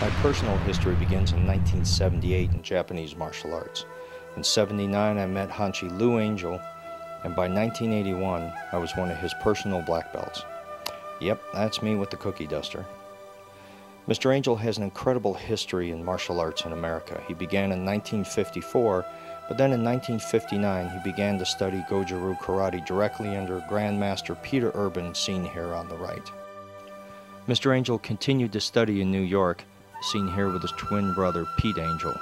My personal history begins in 1978 in Japanese martial arts. In '79 I met Hanshi Lou Angel, and by 1981 I was one of his personal black belts. Yep, that's me with the cookie duster. Mr. Angel has an incredible history in martial arts in America. He began in 1954, but then in 1959 he began to study Goju-Ryu karate directly under Grandmaster Peter Urban, seen here on the right. Mr. Angel continued to study in New York, seen here with his twin brother Pete Angel.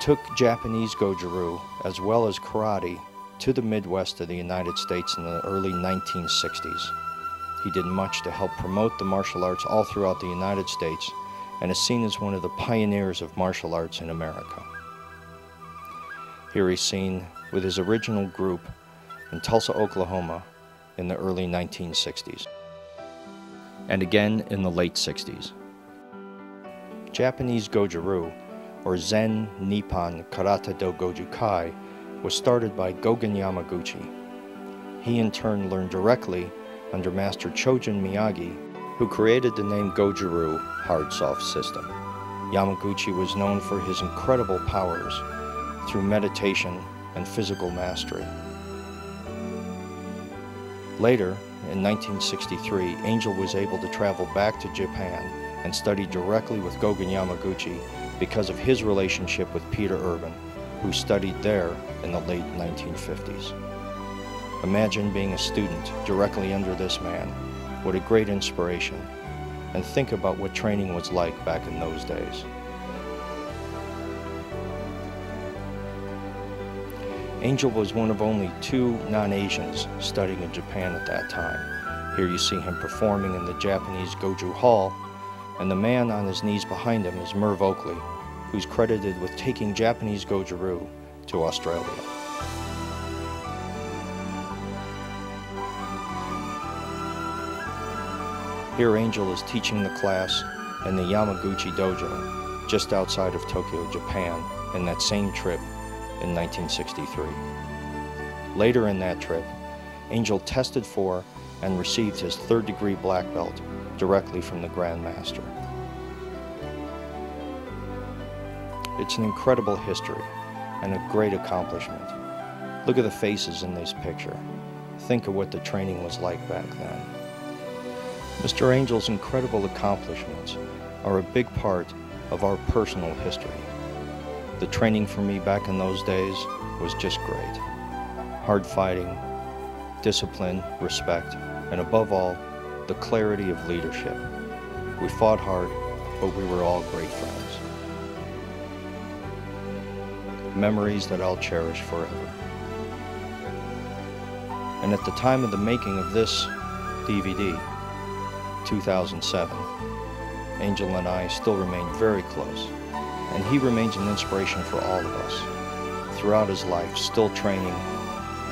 Took Japanese Goju-Ryu as well as karate to the Midwest of the United States in the early 1960s. He did much to help promote the martial arts all throughout the United States and is seen as one of the pioneers of martial arts in America. Here he's seen with his original group in Tulsa, Oklahoma in the early 1960s, and again in the late 60s. Japanese Goju-Ryu, or Zen Nippon Karate Do Goju Kai, was started by Gogen Yamaguchi. He in turn learned directly under Master Chojun Miyagi, who created the name Goju-Ryu Hard Soft System. Yamaguchi was known for his incredible powers through meditation and physical mastery. Later, in 1963, Angel was able to travel back to Japan and study directly with Gogen Yamaguchi because of his relationship with Peter Urban, who studied there in the late 1950s. Imagine being a student directly under this man. What a great inspiration. And think about what training was like back in those days. Angel was one of only 2 non-Asians studying in Japan at that time. Here you see him performing in the Japanese Goju Hall, and the man on his knees behind him is Merv Oakley, who's credited with taking Japanese Goju-Ryu to Australia. Here Angel is teaching the class in the Yamaguchi Dojo, just outside of Tokyo, Japan, in that same trip in 1963. Later in that trip, Angel tested for and received his 3rd degree black belt directly from the Grandmaster. It's an incredible history and a great accomplishment. Look at the faces in this picture. Think of what the training was like back then. Mr. Angel's incredible accomplishments are a big part of our personal history. The training for me back in those days was just great. Hard fighting, discipline, respect, and above all, the clarity of leadership. We fought hard, but we were all great friends. Memories that I'll cherish forever. And at the time of the making of this DVD, 2007, Angel and I still remain very close, and he remains an inspiration for all of us throughout his life, still training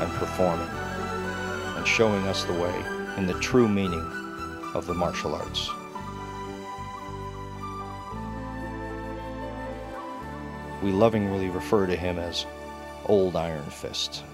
and performing and showing us the way in the true meaning of the martial arts. We lovingly refer to him as Old Iron Fist.